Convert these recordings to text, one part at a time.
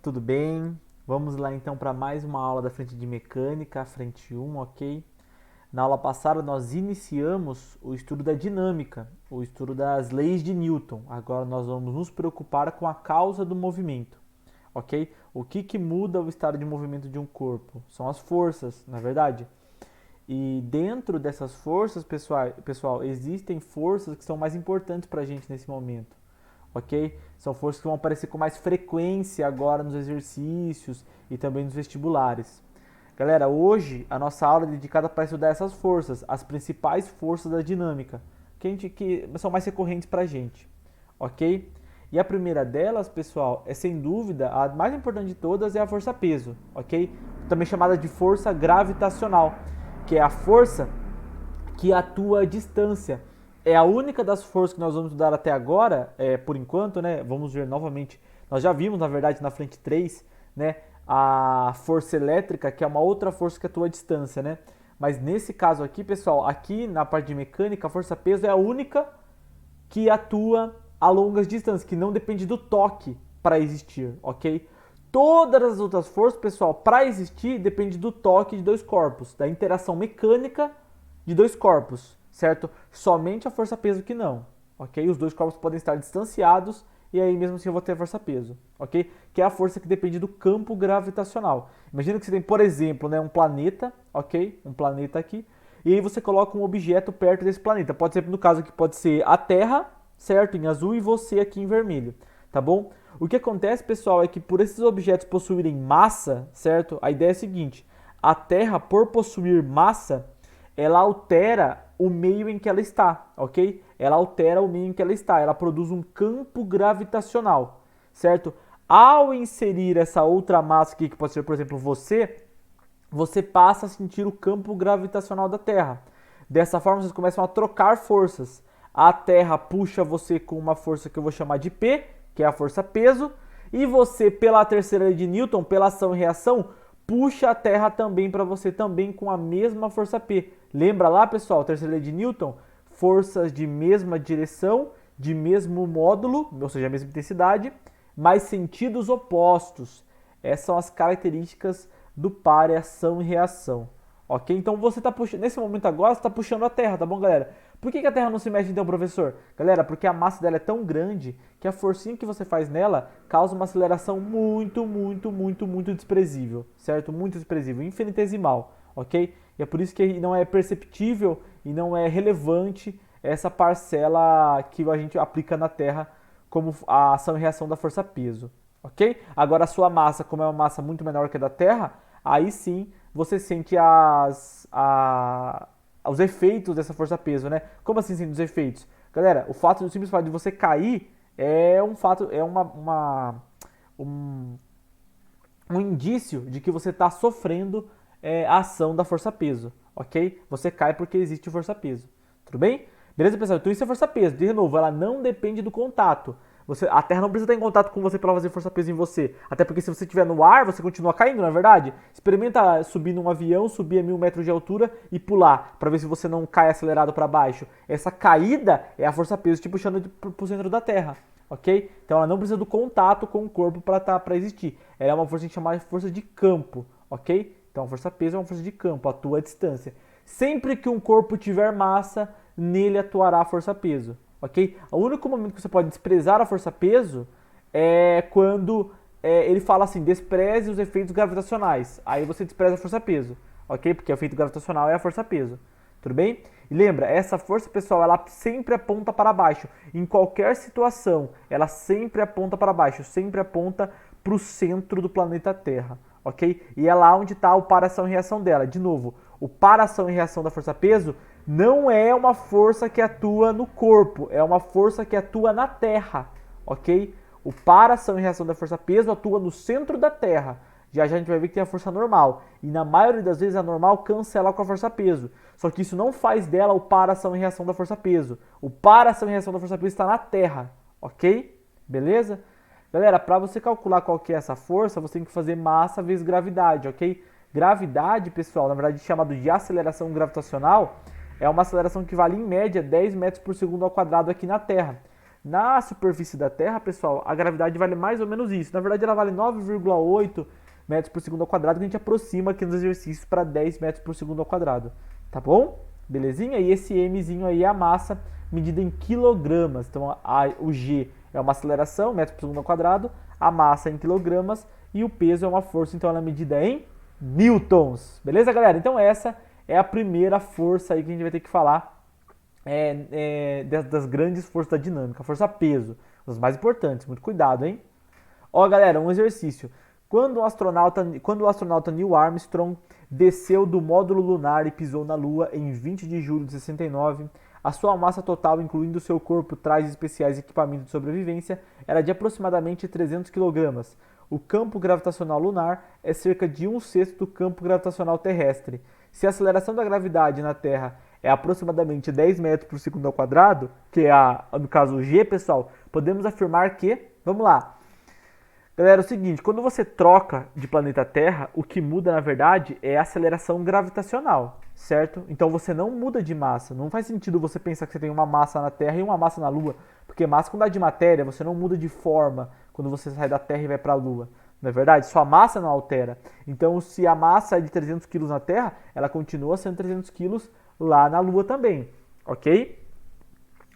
tudo bem? Vamos lá então para mais uma aula da frente de mecânica, a frente 1, ok? Na aula passada nós iniciamos o estudo da dinâmica, o estudo das leis de Newton. Agora nós vamos nos preocupar com a causa do movimento, ok? O que muda o estado de movimento de um corpo? São as forças, na verdade. E dentro dessas forças, pessoal, existem forças que são mais importantes para a gente nesse momento, ok? São forças que vão aparecer com mais frequência agora nos exercícios e também nos vestibulares. Galera, hoje a nossa aula é dedicada para estudar essas forças, as principais forças da dinâmica, que são mais recorrentes para a gente, ok? E a primeira delas, pessoal, é sem dúvida, a mais importante de todas é a força peso, ok? Também chamada de força gravitacional, que é a força que atua à distância. É a única das forças que nós vamos estudar até agora, por enquanto, né? Vamos ver novamente. Nós já vimos, na verdade, na frente 3, né? A força elétrica, que é uma outra força que atua à distância, né? Mas nesse caso aqui, pessoal, aqui na parte de mecânica, a força peso é a única que atua a longas distâncias, que não depende do toque para existir, ok? Todas as outras forças, pessoal, para existir, depende do toque de dois corpos, da interação mecânica de dois corpos, certo? Somente a força-peso que não, ok? Os dois corpos podem estar distanciados e aí mesmo assim eu vou ter a força-peso, ok? Que é a força que depende do campo gravitacional. Imagina que você tem, por exemplo, né, um planeta, ok? Um planeta aqui, e aí você coloca um objeto perto desse planeta. Pode ser, no caso aqui, pode ser a Terra, certo? Em azul e você aqui em vermelho, tá bom? O que acontece, pessoal, é que por esses objetos possuírem massa, certo? A ideia é a seguinte: a Terra, por possuir massa, ela altera o meio em que ela está, ok? Ela altera o meio em que ela está, ela produz um campo gravitacional, certo? Ao inserir essa outra massa aqui, que pode ser, por exemplo, você passa a sentir o campo gravitacional da Terra. Dessa forma, vocês começam a trocar forças. A Terra puxa você com uma força que eu vou chamar de P, que é a força peso, e você, pela terceira lei de Newton, pela ação e reação, puxa a Terra também para você, também com a mesma força P. Lembra lá, pessoal, terceira lei de Newton? Forças de mesma direção, de mesmo módulo, ou seja, a mesma intensidade, mas sentidos opostos. Essas são as características do par e ação e reação. Ok? Então você está puxando, nesse momento agora, você está puxando a Terra, tá bom, galera? Por que a Terra não se mexe então, professor? Galera, porque a massa dela é tão grande que a forcinha que você faz nela causa uma aceleração muito desprezível, certo? Muito desprezível, infinitesimal, ok? E é por isso que não é perceptível e não é relevante essa parcela que a gente aplica na Terra como a ação e reação da força-peso, ok? Agora a sua massa, como é uma massa muito menor que a da Terra, aí sim você sente os efeitos dessa força-peso, né? Como assim sente os efeitos? Galera, o simples fato de você cair é um indício de que você está sofrendo a ação da força-peso, ok? Você cai porque existe força-peso, tudo bem? Beleza, pessoal? Então isso é força-peso. De novo, ela não depende do contato. A Terra não precisa estar em contato com você para fazer força-peso em você. Até porque se você estiver no ar, você continua caindo, não é verdade? Experimenta subir num avião, subir a 1.000 metros de altura e pular, para ver se você não cai acelerado para baixo. Essa caída é a força-peso te puxando para o centro da Terra, ok? Então ela não precisa do contato com o corpo para existir. Ela é uma força que a gente chama de força de campo, ok? Então a força-peso é uma força de campo, atua à distância. Sempre que um corpo tiver massa, nele atuará a força-peso, ok? O único momento que você pode desprezar a força-peso é quando ele fala assim, despreze os efeitos gravitacionais. Aí você despreza a força-peso, ok? Porque o efeito gravitacional é a força-peso, tudo bem? E lembra, essa força, pessoal, ela sempre aponta para baixo. Em qualquer situação, ela sempre aponta para baixo, sempre aponta para o centro do planeta Terra, ok? E é lá onde está o par-ação e reação dela. De novo, o par-ação e reação da força-peso não é uma força que atua no corpo, é uma força que atua na Terra, ok? O par-ação e reação da força-peso atua no centro da Terra. Já a gente vai ver que tem a força normal. E na maioria das vezes a normal cancela com a força-peso. Só que isso não faz dela o par-ação e reação da força-peso. O par-ação e reação da força-peso está na Terra, ok? Beleza? Galera, para você calcular qual que é essa força, você tem que fazer massa vezes gravidade, ok? Gravidade, pessoal, na verdade chamado de aceleração gravitacional, é uma aceleração que vale em média 10 metros por segundo ao quadrado aqui na Terra. Na superfície da Terra, pessoal, a gravidade vale mais ou menos isso. Na verdade, ela vale 9,8 metros por segundo ao quadrado, que a gente aproxima aqui nos exercícios para 10 metros por segundo ao quadrado. Tá bom? Belezinha? E esse mzinho aí é a massa medida em quilogramas. Então, o G é uma aceleração, metros por segundo ao quadrado, a massa é em quilogramas e o peso é uma força, então ela é medida em newtons. Beleza, galera? Então essa é a primeira força aí que a gente vai ter que falar das grandes forças da dinâmica. Força peso, os mais importantes. Muito cuidado, hein? Ó, galera, um exercício. Quando o astronauta Neil Armstrong desceu do módulo lunar e pisou na Lua em 20 de julho de 69, a sua massa total, incluindo seu corpo, trajes especiais e equipamento de sobrevivência, era de aproximadamente 300 kg. O campo gravitacional lunar é cerca de 1/6 do campo gravitacional terrestre. Se a aceleração da gravidade na Terra é aproximadamente 10 metros por segundo ao quadrado, que é, no caso, o G, pessoal, podemos afirmar que... Vamos lá. Galera, é o seguinte, quando você troca de planeta Terra, o que muda, na verdade, é a aceleração gravitacional, certo? Então você não muda de massa. Não faz sentido você pensar que você tem uma massa na Terra e uma massa na Lua, porque massa, quando dá de matéria, você não muda de forma quando você sai da Terra e vai para a Lua. Não é verdade? Sua massa não altera. Então, se a massa é de 300 kg na Terra, ela continua sendo 300 kg lá na Lua também, ok?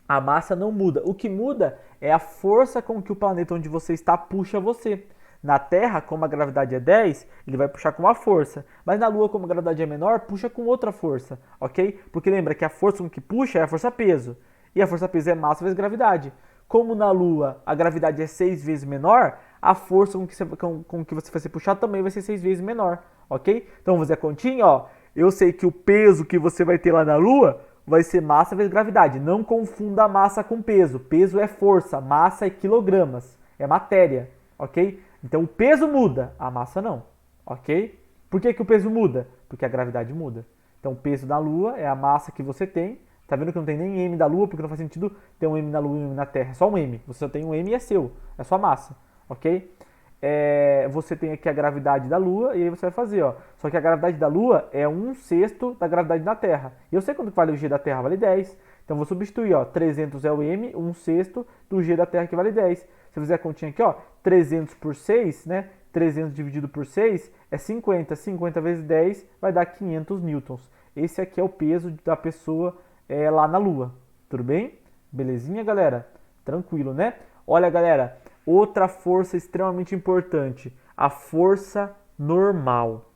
A massa não muda. O que muda é a força com que o planeta onde você está puxa você. Na Terra, como a gravidade é 10, ele vai puxar com uma força. Mas na Lua, como a gravidade é menor, puxa com outra força, ok? Porque lembra que a força com que puxa é a força-peso. E a força-peso é massa vezes gravidade. Como na Lua a gravidade é 6 vezes menor, a força com que você vai ser puxado também vai ser 6 vezes menor, ok? Então vamos fazer a continha, ó. Eu sei que o peso que você vai ter lá na Lua vai ser massa vezes gravidade. Não confunda massa com peso. Peso é força, massa é quilogramas, é matéria, ok? Então o peso muda, a massa não, ok? Por que o peso muda? Porque a gravidade muda. Então o peso da Lua é a massa que você tem. Tá vendo que não tem nem M da Lua, porque não faz sentido ter um M na Lua e um M na Terra. É só um M. Você só tem um M e é seu. É sua massa, ok? Você tem aqui a gravidade da Lua e aí você vai fazer, ó. Só que a gravidade da Lua é 1/6 da gravidade da Terra. E eu sei quanto vale o G da Terra, vale 10. Então vou substituir, ó. 300 é o M, 1/6 do G da Terra que vale 10. Se eu fizer a continha aqui, ó, 300 por 6, né? 300 dividido por 6 é 50. 50 vezes 10 vai dar 500 newtons. Esse aqui é o peso da pessoa lá na Lua. Tudo bem? Belezinha, galera? Tranquilo, né? Olha, galera, outra força extremamente importante, a força normal.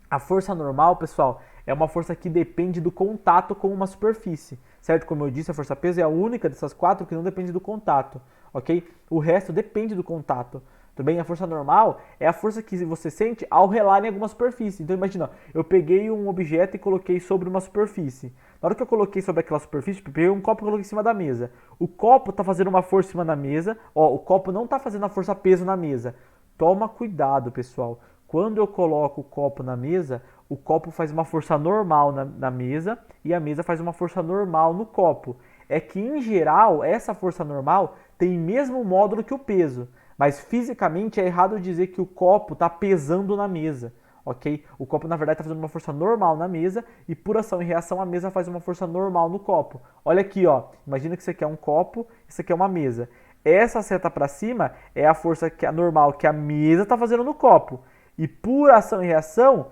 A força normal, pessoal, é uma força que depende do contato com uma superfície, certo? Como eu disse, a força peso é a única dessas quatro que não depende do contato, ok? O resto depende do contato. Tudo bem? A força normal é a força que você sente ao relar em alguma superfície. Então imagina, eu peguei um objeto e coloquei sobre uma superfície. Na hora que eu coloquei sobre aquela superfície, eu peguei um copo e coloquei em cima da mesa. O copo está fazendo uma força em cima da mesa. Ó, o copo não está fazendo a força peso na mesa. Toma cuidado, pessoal. Quando eu coloco o copo na mesa, o copo faz uma força normal na mesa e a mesa faz uma força normal no copo. É que, em geral, essa força normal tem o mesmo módulo que o peso. Mas fisicamente é errado dizer que o copo está pesando na mesa, ok? O copo, na verdade, está fazendo uma força normal na mesa e, por ação e reação, a mesa faz uma força normal no copo. Olha aqui, ó. Imagina que isso aqui é um copo, isso aqui é uma mesa. Essa seta para cima é a força normal que a mesa está fazendo no copo. E, por ação e reação,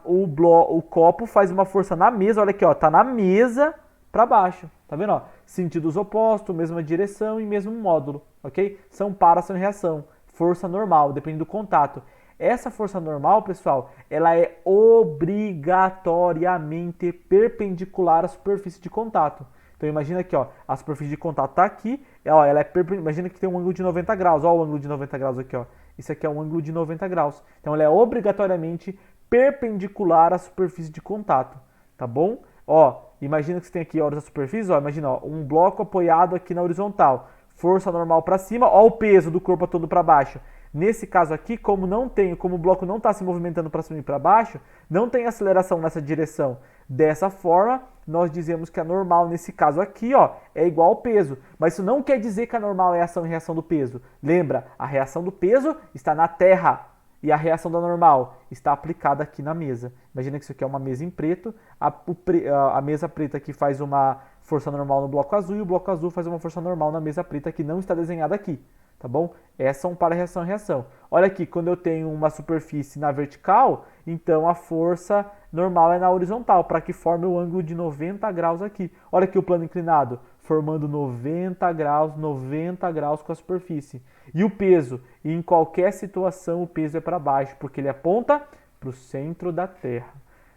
o copo faz uma força na mesa. Olha aqui, ó. Está na mesa para baixo. Tá vendo, ó? Sentidos opostos, mesma direção e mesmo módulo, ok? São para ação e reação. Força normal, depende do contato. Essa força normal, pessoal, ela é obrigatoriamente perpendicular à superfície de contato. Então imagina aqui, ó, a superfície de contato está aqui, ó, ela é imagina que tem um ângulo de 90 graus, ó, o ângulo de 90 graus aqui, ó. Isso aqui é um ângulo de 90 graus. Então ela é obrigatoriamente perpendicular à superfície de contato, tá bom? Ó, imagina que você tem aqui a superfície, ó, imagina, ó, um bloco apoiado aqui na horizontal, força normal para cima, ó, o peso do corpo todo para baixo. Nesse caso aqui, como o bloco não está se movimentando para cima e para baixo, não tem aceleração nessa direção. Dessa forma, nós dizemos que a normal nesse caso aqui, ó, é igual ao peso. Mas isso não quer dizer que a normal é a ação e reação do peso. Lembra, a reação do peso está na Terra. E a reação da normal está aplicada aqui na mesa. Imagina que isso aqui é uma mesa em preto. A mesa preta aqui faz uma força normal no bloco azul e o bloco azul faz uma força normal na mesa preta que não está desenhada aqui, tá bom? Essa é um para reação e reação. Olha aqui, quando eu tenho uma superfície na vertical, então a força normal é na horizontal, para que forme o ângulo de 90 graus aqui. Olha aqui o plano inclinado, formando 90 graus com a superfície. E o peso? Em qualquer situação o peso é para baixo, porque ele aponta para o centro da Terra.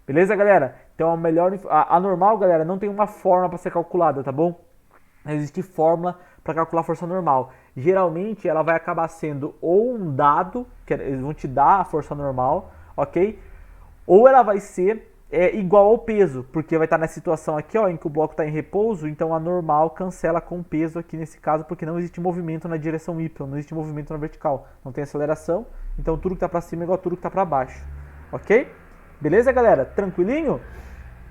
Beleza, galera? Então a normal, galera, não tem uma fórmula para ser calculada, tá bom? Não existe fórmula para calcular a força normal. Geralmente ela vai acabar sendo ou um dado, que eles vão te dar a força normal, ok? Ou ela vai ser igual ao peso, porque vai estar na situação aqui, ó, em que o bloco está em repouso, então a normal cancela com o peso aqui nesse caso, porque não existe movimento na direção Y, não existe movimento na vertical, não tem aceleração, então tudo que está para cima é igual a tudo que está para baixo, ok? Beleza, galera? Tranquilinho?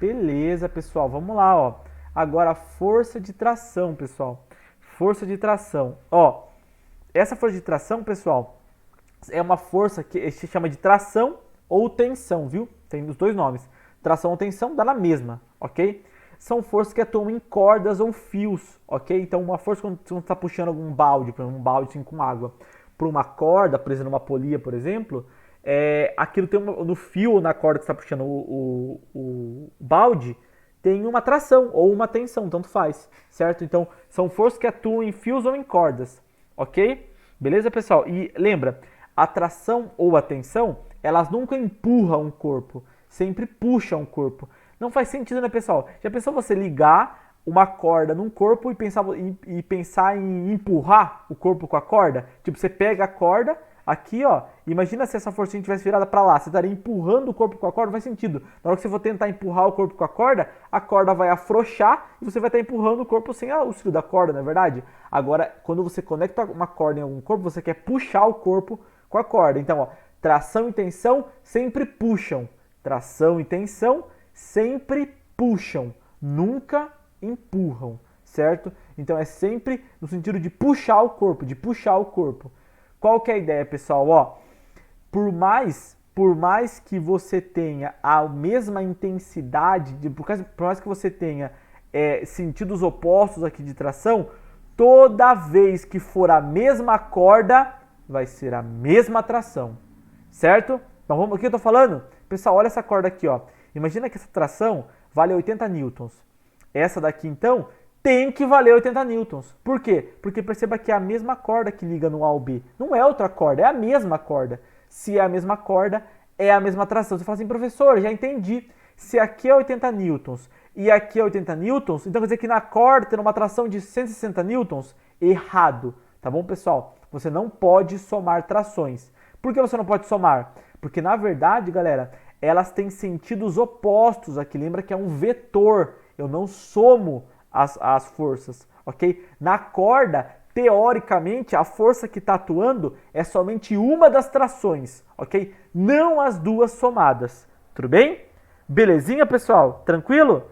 Beleza, pessoal, vamos lá, ó. Agora, força de tração, pessoal. Força de tração. Ó, essa força de tração, pessoal, é uma força que se chama de tração ou tensão, viu? Tem os dois nomes. Tração ou tensão dá na mesma, ok? São forças que atuam em cordas ou fios, ok? Então, uma força quando você está puxando algum balde, por exemplo, um balde assim, com água, por uma corda, presa numa polia, por exemplo, aquilo tem no fio ou na corda que está puxando o balde, tem uma tração ou uma tensão, tanto faz, certo? Então, são forças que atuam em fios ou em cordas, ok? Beleza, pessoal? E lembra, a tração ou a tensão, elas nunca empurram o corpo, sempre puxam o corpo. Não faz sentido, né, pessoal? Já pensou você ligar uma corda num corpo e pensar em empurrar o corpo com a corda? Tipo, você pega a corda aqui, ó, imagina se essa forcinha tivesse virada para lá, você estaria empurrando o corpo com a corda, não faz sentido. Na hora que você for tentar empurrar o corpo com a corda vai afrouxar e você vai estar empurrando o corpo sem o auxílio da corda, não é verdade? Agora, quando você conecta uma corda em algum corpo, você quer puxar o corpo com a corda. Então, ó, tração e tensão sempre puxam. Tração e tensão sempre puxam, nunca empurram, certo? Então é sempre no sentido de puxar o corpo, de puxar o corpo. Qual que é a ideia, pessoal? Ó, por mais que você tenha a mesma intensidade, por mais que você tenha sentidos opostos aqui de tração, toda vez que for a mesma corda, vai ser a mesma tração, certo? Então, o que eu estou falando? Pessoal, olha essa corda aqui, ó. Imagina que essa tração vale 80 newtons. Essa daqui, então, tem que valer 80 newtons. Por quê? Porque perceba que é a mesma corda que liga no A ao B. Não é outra corda, é a mesma corda. Se é a mesma corda, é a mesma tração. Você fala assim, professor, já entendi. Se aqui é 80 newtons e aqui é 80 newtons, então quer dizer que na corda tem uma tração de 160 newtons? Errado. Tá bom, pessoal? Você não pode somar trações. Por que você não pode somar? Porque, na verdade, galera, elas têm sentidos opostos aqui. Lembra que é um vetor. Eu não somo as forças, ok? Na corda, teoricamente, a força que está atuando é somente uma das trações, ok? Não as duas somadas. Tudo bem? Belezinha, pessoal? Tranquilo?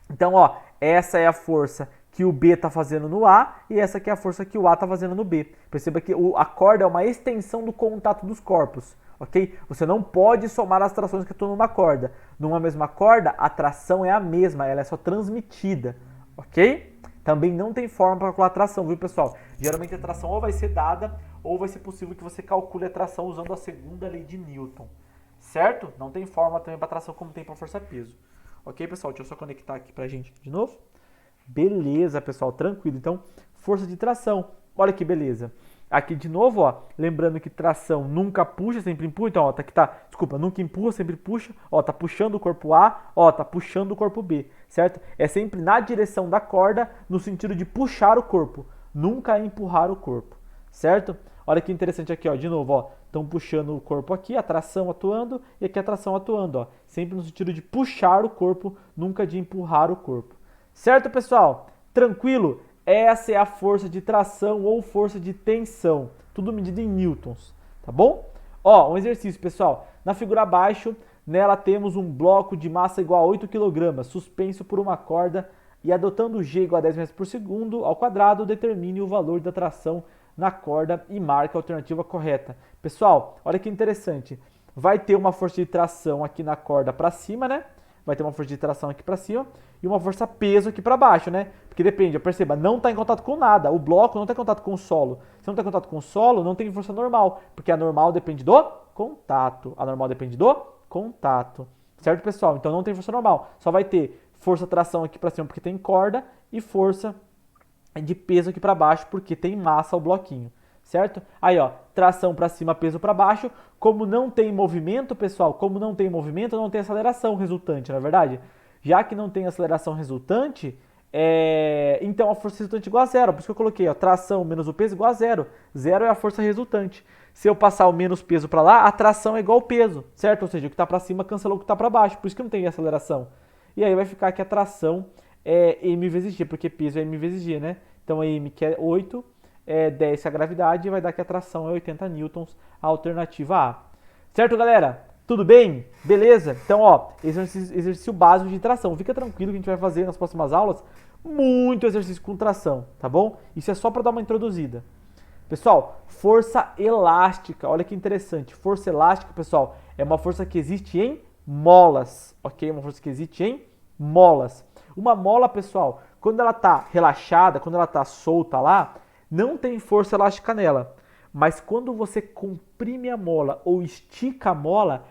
Então, ó, essa é a força que o B está fazendo no A e essa aqui é a força que o A está fazendo no B. Perceba que a corda é uma extensão do contato dos corpos, ok? Você não pode somar as trações que estão numa corda. Numa mesma corda, a tração é a mesma, ela é só transmitida, ok? Também não tem forma para calcular a tração, viu, pessoal? Geralmente a tração ou vai ser dada ou vai ser possível que você calcule a tração usando a segunda lei de Newton, certo? Não tem forma também para tração como tem para força-peso. Ok, pessoal? Deixa eu só conectar aqui para a gente de novo. Beleza, pessoal, tranquilo. Então, força de tração. Olha que beleza. Aqui de novo, ó, lembrando que tração nunca puxa, sempre empurra. Então, ó, desculpa, nunca empurra, sempre puxa. Ó, tá puxando o corpo A, ó, tá puxando o corpo B, certo? É sempre na direção da corda, no sentido de puxar o corpo, nunca empurrar o corpo, certo? Olha que interessante aqui, ó, de novo, ó, estão puxando o corpo aqui, a tração atuando e aqui a tração atuando, ó, sempre no sentido de puxar o corpo, nunca de empurrar o corpo. Certo, pessoal? Tranquilo? Essa é a força de tração ou força de tensão. Tudo medido em newtons, tá bom? Ó, um exercício, pessoal. Na figura abaixo, nela temos um bloco de massa igual a 8 kg, suspenso por uma corda, e adotando G igual a 10 metros por segundo ao quadrado, determine o valor da tração na corda e marque a alternativa correta. Pessoal, olha que interessante. Vai ter uma força de tração aqui na corda para cima, né? vai ter uma força de tração aqui para cima e uma força peso aqui para baixo, né? Porque depende, perceba, não está em contato com nada, o bloco não está em contato com o solo. Se não está em contato com o solo, não tem força normal, porque a normal depende do contato. A normal depende do contato. Certo, pessoal? Então não tem força normal. Só vai ter força tração aqui para cima porque tem corda e força de peso aqui para baixo porque tem massa o bloquinho. Certo? Aí, ó, tração para cima, peso para baixo. Como não tem movimento, pessoal, como não tem movimento, não tem aceleração resultante, não é verdade? Já que não tem aceleração resultante, então a força resultante é igual a zero. Por isso que eu coloquei, ó, tração menos o peso igual a zero. Zero é a força resultante. Se eu passar o menos peso para lá, a tração é igual ao peso, certo? Ou seja, o que está para cima cancelou o que está para baixo. Por isso que não tem aceleração. E aí vai ficar que a tração é m vezes g, porque peso é m vezes g, né? Então a m que é 8, 10 que é a gravidade, vai dar que a tração é 80 newtons, a alternativa A. Certo, galera? Tudo bem? Beleza? Então, ó, exercício básico de tração. Fica tranquilo que a gente vai fazer nas próximas aulas muito exercício com tração, tá bom? Isso é só para dar uma introduzida. Pessoal, força elástica, olha que interessante. Força elástica, pessoal, é uma força que existe em molas, ok? Uma força que existe em molas. Uma mola, pessoal, quando ela está relaxada, quando ela está solta lá, não tem força elástica nela. Mas quando você comprime a mola ou estica a mola,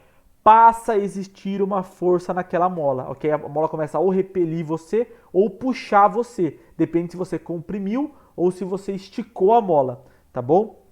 passa a existir uma força naquela mola, ok? A mola começa a ou repelir você ou puxar você. Depende se você comprimiu ou se você esticou a mola, tá bom?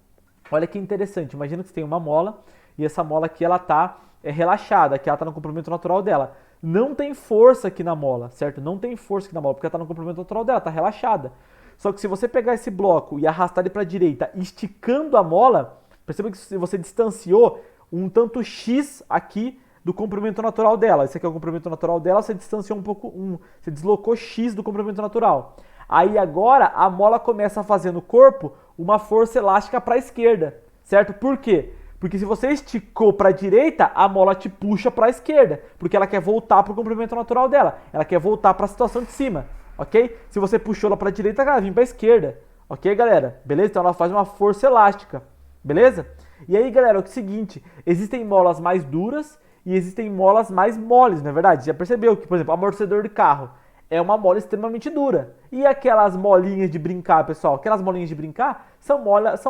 Olha que interessante, imagina que você tem uma mola e essa mola aqui ela tá relaxada, que ela está no comprimento natural dela. Não tem força aqui na mola, certo? Não tem força aqui na mola, porque ela está no comprimento natural dela, está relaxada. Só que se você pegar esse bloco e arrastar ele para a direita, esticando a mola, perceba que você distanciou um tanto X aqui do comprimento natural dela. Esse aqui é o comprimento natural dela, você distanciou um pouco, você deslocou X do comprimento natural. Aí agora a mola começa a fazer no corpo uma força elástica para a esquerda, certo? Por quê? Porque se você esticou para a direita, a mola te puxa para a esquerda, porque ela quer voltar para o comprimento natural dela, ela quer voltar para a situação de cima, ok? Se você puxou ela para a direita, ela vem para a esquerda, ok, galera? Beleza? Então ela faz uma força elástica, beleza? E aí, galera, é o seguinte, existem molas mais duras e existem molas mais moles, não é verdade? Já percebeu que, por exemplo, amortecedor de carro é uma mola extremamente dura. E aquelas molinhas de brincar, pessoal? Aquelas molinhas de brincar são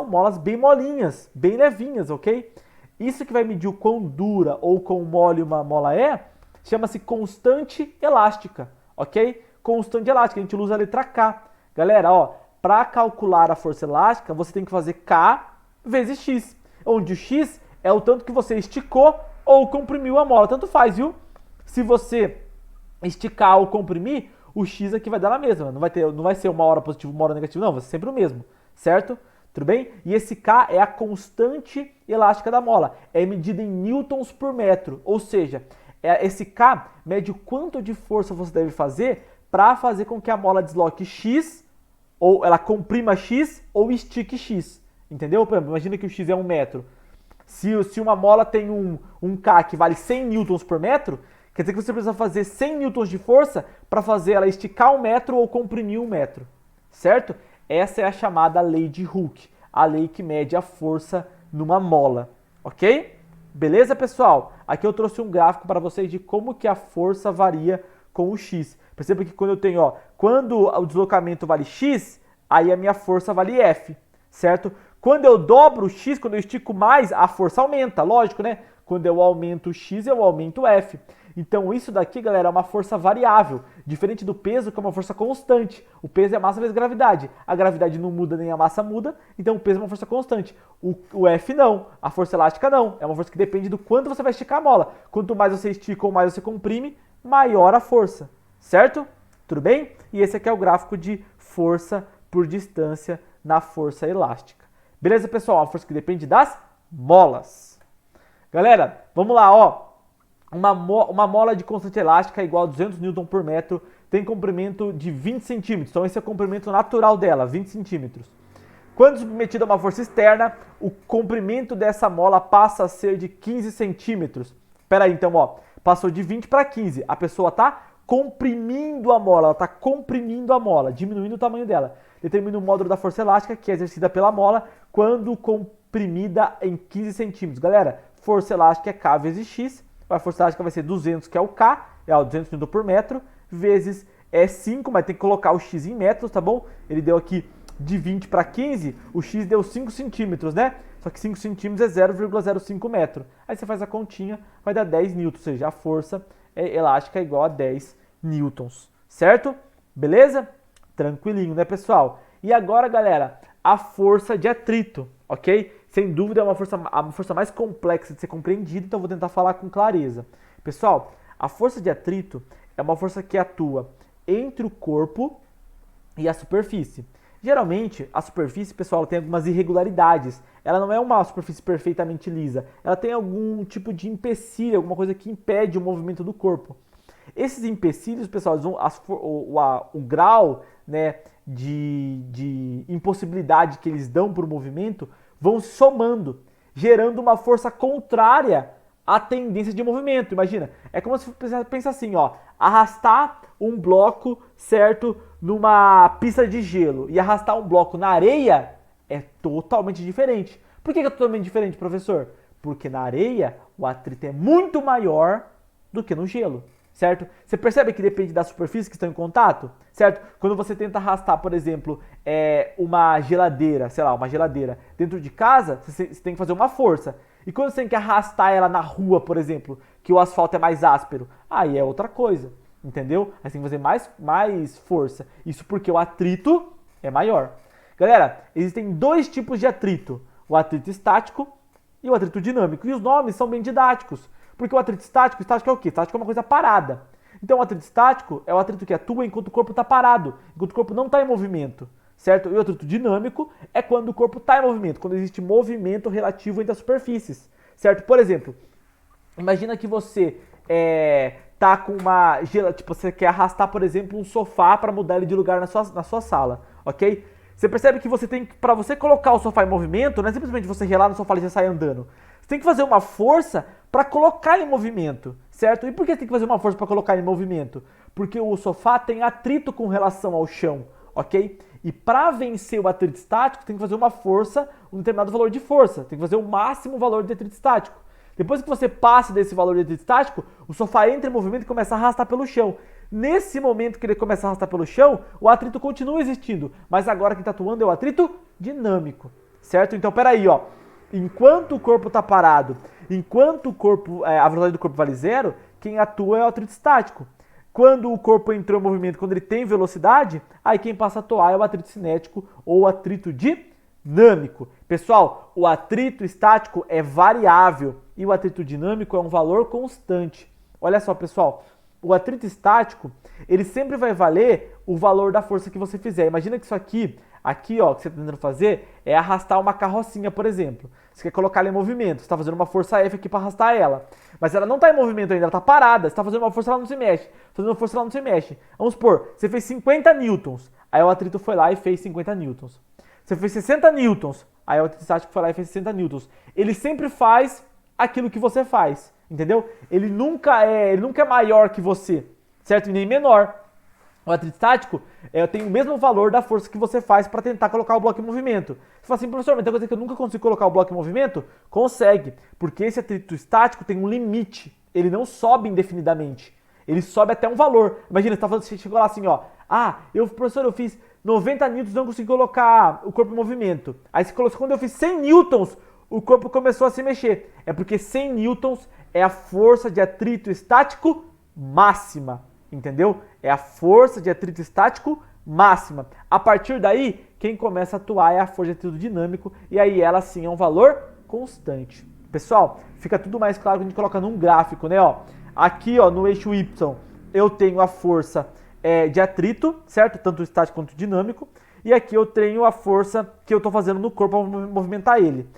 molas bem molinhas, bem levinhas, ok? Isso que vai medir o quão dura ou quão mole uma mola chama-se constante elástica, ok? Constante elástica, a gente usa a letra K. Galera, ó, para calcular a força elástica, você tem que fazer K vezes X, onde o X é o tanto que você esticou ou comprimiu a mola. Tanto faz, viu? Se você esticar ou comprimir, o X aqui vai dar na mesma. Não vai ser uma hora positivo, uma hora negativo, não. Vai ser sempre o mesmo, certo? Tudo bem? E esse K é a constante elástica da mola. É medida em newtons por metro. Ou seja, esse K mede o quanto de força você deve fazer para fazer com que a mola desloque X, ou ela comprima X, ou estique X. Entendeu? Por exemplo, imagina que o X é 1 metro. Se uma mola tem um K que vale 100 newtons por metro, quer dizer que você precisa fazer 100 newtons de força para fazer ela esticar 1 metro ou comprimir 1 metro, certo? Essa é a chamada lei de Hooke, a lei que mede a força numa mola, ok? Beleza, pessoal? Aqui eu trouxe um gráfico para vocês de como que a força varia com o X. Perceba que quando eu tenho, ó, quando o deslocamento vale X, aí a minha força vale F, certo? Quando eu dobro o X, quando eu estico mais, a força aumenta, lógico, né? Quando eu aumento o X, eu aumento o F. Então isso daqui, galera, é uma força variável, diferente do peso, que é uma força constante. O peso é a massa vezes gravidade. A gravidade não muda nem a massa muda, então o peso é uma força constante. O F não, a força elástica não. É uma força que depende do quanto você vai esticar a mola. Quanto mais você estica ou mais você comprime, maior a força, certo? Tudo bem? E esse aqui é o gráfico de força por distância na força elástica. Beleza, pessoal? Uma força que depende das molas. Galera, vamos lá, ó. Uma mola de constante elástica é igual a 200 Newton por metro, tem comprimento de 20 centímetros. Então esse é o comprimento natural dela, 20 centímetros. Quando submetida a uma força externa, o comprimento dessa mola passa a ser de 15 centímetros. Espera aí, então, ó, passou de 20 para 15. A pessoa está comprimindo a mola, ela está comprimindo a mola, diminuindo o tamanho dela. Determina o módulo da força elástica, que é exercida pela mola, quando comprimida em 15 centímetros. Galera, força elástica é K vezes X. A força elástica vai ser 200, que é o K, ó, 200 Newton por metro, vezes 5, mas tem que colocar o x em metros, tá bom? Ele deu aqui de 20 para 15, o x deu 5 centímetros, né? Só que 5 centímetros é 0,05 metro. Aí você faz a continha, vai dar 10 newtons, ou seja, a força elástica é igual a 10 newtons, certo? Beleza? Tranquilinho, né, pessoal? E agora, galera, a força de atrito, ok? Sem dúvida é uma força mais complexa de ser compreendida, então eu vou tentar falar com clareza. Pessoal, a força de atrito é uma força que atua entre o corpo e a superfície. Geralmente, a superfície, pessoal, tem algumas irregularidades. Ela não é uma superfície perfeitamente lisa. Ela tem algum tipo de empecilho, alguma coisa que impede o movimento do corpo. Esses empecilhos, pessoal, o grau, né, de impossibilidade que eles dão para o movimento vão se somando, gerando uma força contrária à tendência de movimento. Imagina, é como se você pensa assim, ó, arrastar um bloco, certo, numa pista de gelo e arrastar um bloco na areia é totalmente diferente. Por que é totalmente diferente, professor? Porque na areia o atrito é muito maior do que no gelo, certo? Você percebe que depende da superfície que estão em contato, certo? Quando você tenta arrastar, por exemplo, uma geladeira, sei lá, uma geladeira dentro de casa, você tem que fazer uma força. E quando você tem que arrastar ela na rua, por exemplo, que o asfalto é mais áspero, aí é outra coisa, entendeu? Aí você tem que fazer mais força. Isso porque o atrito é maior. Galera, existem dois tipos de atrito, o atrito estático e o atrito dinâmico. E os nomes são bem didáticos, porque o atrito estático é o quê? Estático é uma coisa parada. Então o atrito estático é o atrito que atua enquanto o corpo está parado, enquanto o corpo não está em movimento, certo? E o atrito dinâmico é quando o corpo está em movimento, quando existe movimento relativo entre as superfícies, certo? Por exemplo, imagina que você tá com uma tipo, você quer arrastar, por exemplo, um sofá para mudar ele de lugar na sua sala, ok? Você percebe que você tem que, para você colocar o sofá em movimento, não é simplesmente você relar no sofá e já sair andando. Você tem que fazer uma força para colocar ele em movimento, certo? E por que você tem que fazer uma força para colocar ele em movimento? Porque o sofá tem atrito com relação ao chão, ok? E para vencer o atrito estático, tem que fazer uma força, um determinado valor de força. Tem que fazer o máximo valor de atrito estático. Depois que você passa desse valor de atrito estático, o sofá entra em movimento e começa a arrastar pelo chão. Nesse momento que ele começa a arrastar pelo chão, o atrito continua existindo, mas agora quem está atuando é o atrito dinâmico, certo? Então, peraí, ó. Enquanto o corpo está parado, enquanto o corpo, a velocidade do corpo vale zero, quem atua é o atrito estático. Quando o corpo entrou em movimento, quando ele tem velocidade, aí quem passa a atuar é o atrito cinético ou o atrito dinâmico. Pessoal, o atrito estático é variável e o atrito dinâmico é um valor constante. Olha só, pessoal, o atrito estático, ele sempre vai valer o valor da força que você fizer. Imagina que isso aqui, ó, que você está tentando fazer é arrastar uma carrocinha, por exemplo. Você quer colocar ela em movimento, você está fazendo uma força F aqui para arrastar ela. Mas ela não está em movimento ainda, ela está parada. Você está fazendo uma força, ela não se mexe. Fazendo uma força, ela não se mexe. Vamos supor, você fez 50 newtons, aí o atrito foi lá e fez 50 newtons. Você fez 60 newtons, aí o atrito estático foi lá e fez 60 newtons. Ele sempre faz aquilo que você faz, entendeu? Ele nunca é maior que você, certo? E nem menor. O atrito estático tem o mesmo valor da força que você faz para tentar colocar o bloco em movimento. Você fala assim, professor, mas tem coisa que eu nunca consigo colocar o bloco em movimento? Consegue, porque esse atrito estático tem um limite. Ele não sobe indefinidamente. Ele sobe até um valor. Imagina, você chegou lá assim, ó. Professor, eu fiz 90 newtons, não consegui colocar o corpo em movimento. Aí quando eu fiz 100 newtons, o corpo começou a se mexer. É porque 100 newtons é a força de atrito estático máxima. Entendeu? É a força de atrito estático máxima. A partir daí, quem começa a atuar é a força de atrito dinâmico e aí ela sim é um valor constante. Pessoal, fica tudo mais claro quando a gente coloca num gráfico, né? Ó, aqui, ó, no eixo Y, eu tenho a força de atrito, certo? Tanto estático quanto dinâmico. E aqui eu tenho a força que eu estou fazendo no corpo para movimentar ele.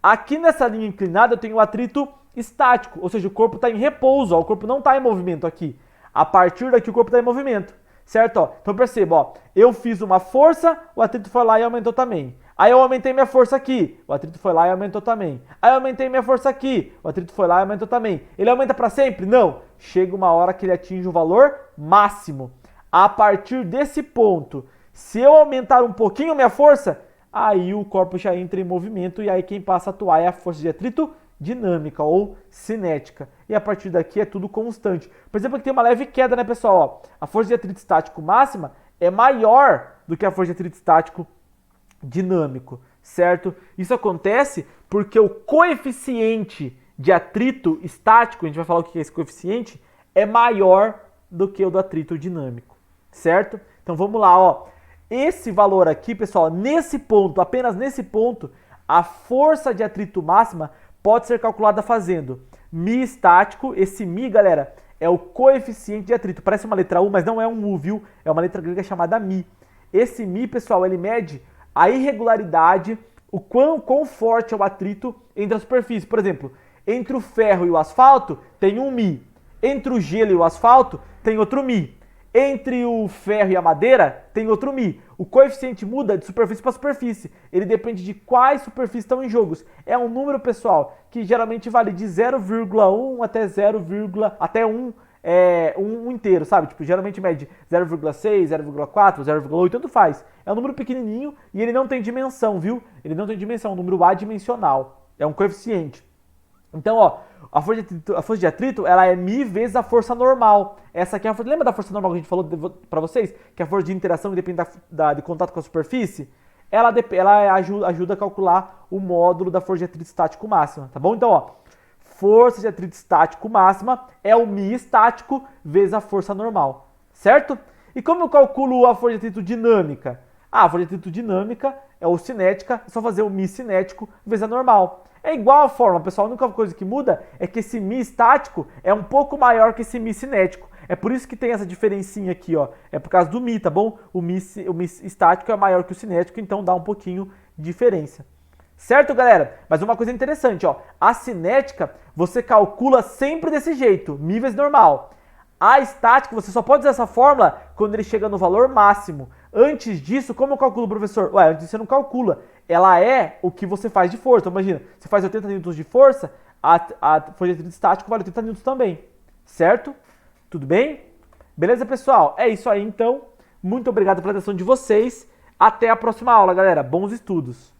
Aqui nessa linha inclinada eu tenho o atrito estático, ou seja, o corpo está em repouso, ó, o corpo não está em movimento aqui. A partir daqui o corpo está em movimento, certo? Ó, então perceba, ó, eu fiz uma força, o atrito foi lá e aumentou também. Aí eu aumentei minha força aqui, o atrito foi lá e aumentou também. Aí eu aumentei minha força aqui, o atrito foi lá e aumentou também. Ele aumenta para sempre? Não. Chega uma hora que ele atinge o valor máximo. A partir desse ponto, se eu aumentar um pouquinho minha força, aí o corpo já entra em movimento e aí quem passa a atuar é a força de atrito dinâmica ou cinética. E a partir daqui é tudo constante. Por exemplo, aqui tem uma leve queda, né, pessoal? Ó, a força de atrito estático máxima é maior do que a força de atrito estático dinâmico, certo? Isso acontece porque o coeficiente de atrito estático, a gente vai falar o que é esse coeficiente, é maior do que o do atrito dinâmico, certo? Então vamos lá, ó. Esse valor aqui, pessoal, nesse ponto, apenas nesse ponto, a força de atrito máxima pode ser calculada fazendo μ estático. Esse μ, galera, é o coeficiente de atrito. Parece uma letra U, mas não é um U, viu? É uma letra grega chamada μ. Esse μ, pessoal, ele mede a irregularidade, o quão forte é o atrito entre a superfície. Por exemplo, entre o ferro e o asfalto tem um μ. Entre o gelo e o asfalto tem outro μ. Entre o ferro e a madeira tem outro μ. O coeficiente muda de superfície para superfície. Ele depende de quais superfícies estão em jogo. É um número, pessoal, que geralmente vale de 0,1 até 1 um inteiro, sabe? Tipo, geralmente mede 0,6, 0,4, 0,8, tanto faz. É um número pequenininho e ele não tem dimensão, viu? Ele não tem dimensão, é um número adimensional. É um coeficiente. Então, ó, a força de atrito, ela é μ vezes a força normal. Essa aqui é a força. Lembra da força normal que a gente falou pra vocês? Que é a força de interação que depende de contato com a superfície? Ela ajuda a calcular o módulo da força de atrito estático máxima, tá bom? Então, ó, força de atrito estático máxima é o μ estático vezes a força normal, certo? E como eu calculo a força de atrito dinâmica? Ah, a força de atrito dinâmica é o cinética, é só fazer o μ cinético vezes a normal. É igual a fórmula, pessoal, a única coisa que muda é que esse μ estático é um pouco maior que esse μ cinético. É por isso que tem essa diferencinha aqui, ó. É por causa do μ, tá bom? O μ estático é maior que o cinético, então dá um pouquinho de diferença. Certo, galera? Mas uma coisa interessante, ó. A cinética, você calcula sempre desse jeito, μ vezes normal. A estática, você só pode usar essa fórmula quando ele chega no valor máximo. Antes disso, como eu calculo, professor? Ué, antes disso você não calcula. Ela é o que você faz de força. Então, imagina, você faz 80 N de força, a força de atrito estático vale 80 N também. Certo? Tudo bem? Beleza, pessoal? É isso aí, então. Muito obrigado pela atenção de vocês. Até a próxima aula, galera. Bons estudos!